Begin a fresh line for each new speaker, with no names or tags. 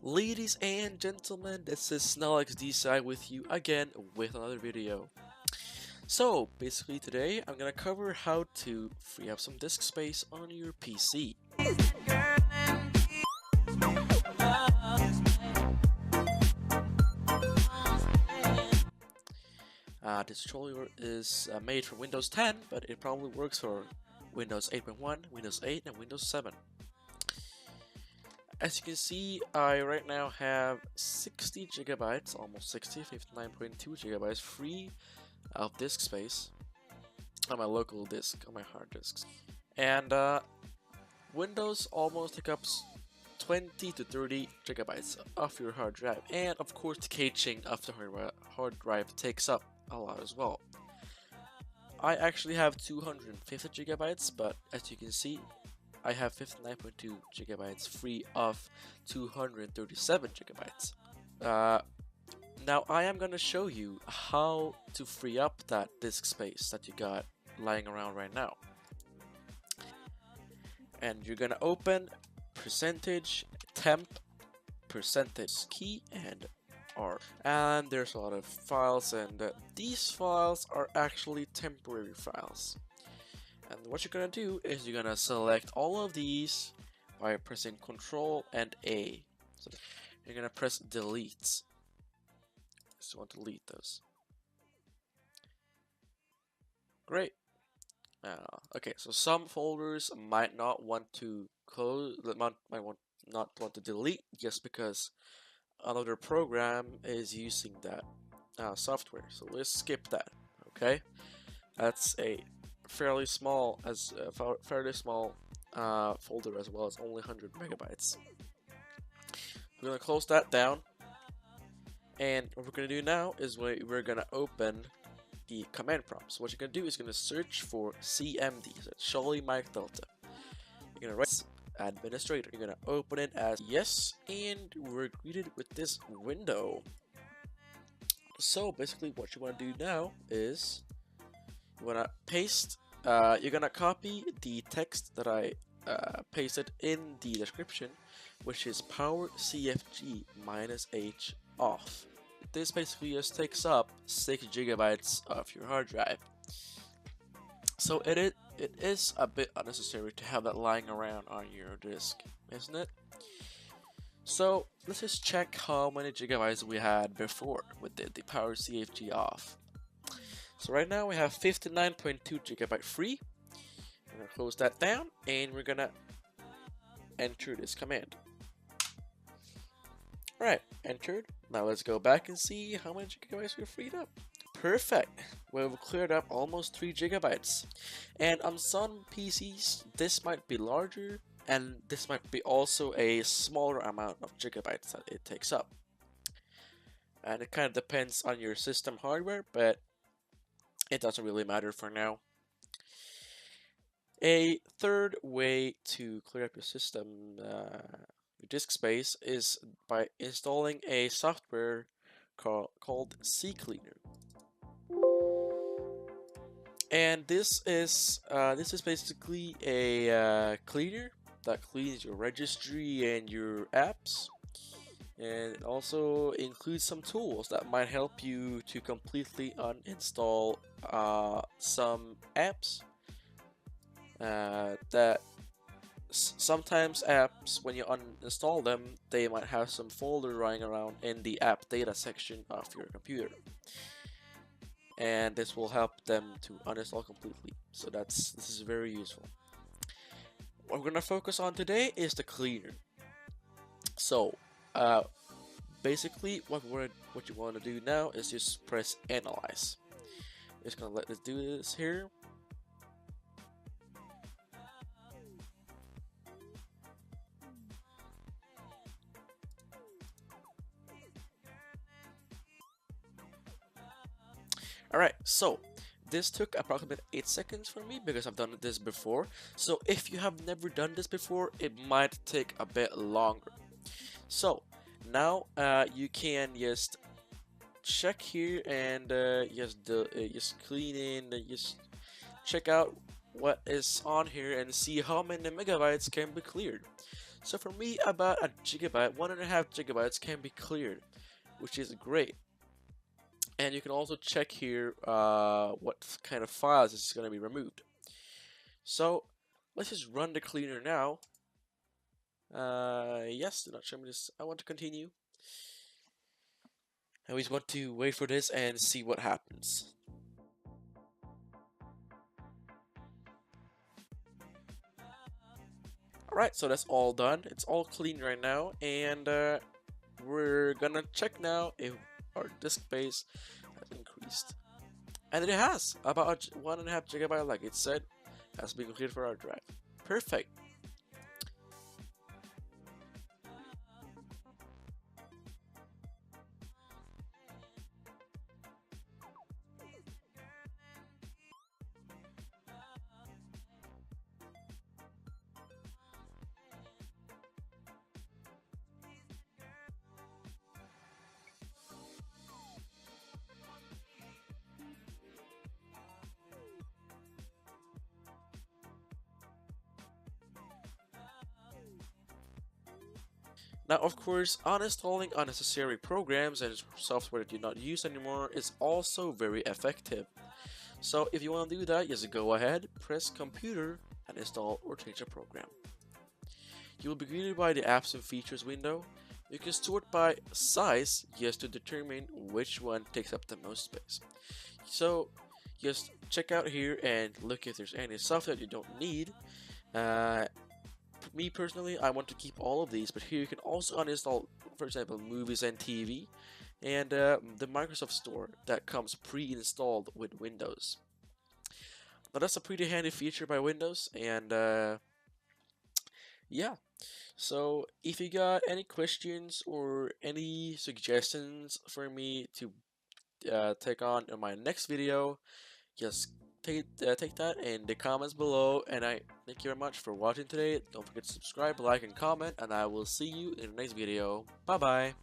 Ladies and gentlemen, this is SnellXD with you again with another video. So basically today I'm gonna cover how to free up some disk space on your PC. This tutorial is made for Windows 10, but it probably works for Windows 8.1, Windows 8, and Windows 7. As you can see, I right now have 60 gigabytes, almost 60, 59.2 gigabytes free of disk space on my local disk, on my hard disks. And Windows almost takes up 20 to 30 gigabytes of your hard drive, and of course the caching of the hard drive takes up a lot as well. I actually have 250 gigabytes, but as you can see, I have 59.2 gigabytes free of 237 gigabytes. Now I am gonna show you how to free up that disk space that you got lying around right now. And you're gonna open percentage temp percentage key and R, and there's a lot of files, and these files are actually temporary files. And what you're gonna do is you're gonna select all of these by pressing Ctrl and A. So you're gonna press delete. Just want to delete those. Great. Okay, so some folders might not want to close, might not want to delete just because another program is using that software. So let's skip that. Okay, that's a fairly small folder as well. It's only 100 megabytes. We're gonna close that down, and what we're gonna do now is we're gonna open the command prompt. So what you're gonna do is gonna search for CMD, so Charlie Mike Delta. You're gonna write administrator. You're gonna open it as yes, and we're greeted with this window. So basically, what you want to do now is you wanna paste. You're gonna copy the text that I pasted in the description, which is powercfg -h off. This basically just takes up 6 gigabytes of your hard drive. So it is a bit unnecessary to have that lying around on your disk, isn't it? So let's just check how many gigabytes we had before with the powercfg off. So right now we have 59.2 gigabyte free. I'm gonna close that down, and we're gonna enter this command. Alright, entered. Now let's go back and see how many gigabytes we freed up. Perfect! We've cleared up almost 3 gigabytes. And on some PCs, this might be larger, and this might be also a smaller amount of gigabytes that it takes up. And it kind of depends on your system hardware, but it doesn't really matter for now. A third way to clear up your system, your disk space, is by installing a software called CCleaner. And this is basically a cleaner that cleans your registry and your apps, and it also includes some tools that might help you to completely uninstall some apps that sometimes apps, when you uninstall them, they might have some folder lying around in the app data section of your computer, and this will help them to uninstall completely. So this is very useful. What we're gonna focus on today is the cleaner. So basically what you want to do now is just press analyze. Just gonna let us do this here. Alright, so this took approximately 8 seconds for me because I've done this before. So if you have never done this before, it might take a bit longer. So now you can just check here and just clean in, just check out what is on here and see how many megabytes can be cleared. So for me, about a gigabyte, 1.5 gigabytes can be cleared, which is great. And you can also check here what kind of files is going to be removed. So let's just run the cleaner now. Yes, do not show me this. I want to continue. I always want to wait for this and see what happens. Alright, so that's all done. It's all clean right now, and we're gonna check now if our disk space has increased. And it has, about 1.5 gigabyte, like it said, has been cleared for our drive. Perfect. Now, of course, uninstalling unnecessary programs and software that you not use anymore is also very effective. So if you want to do that, just go ahead, press computer, and install or change a program. You will be greeted by the apps and features window. You can sort by size just to determine which one takes up the most space. So just check out here and look if there's any software you don't need. Me personally, I want to keep all of these, but here you can also uninstall, for example, movies and TV, and the Microsoft Store that comes pre-installed with Windows. Now that's a pretty handy feature by Windows, and yeah. So if you got any questions or any suggestions for me to take on in my next video, just take that in the comments below, and I thank you very much for watching today. Don't forget to subscribe, like, and comment, and I will see you in the next video. Bye bye.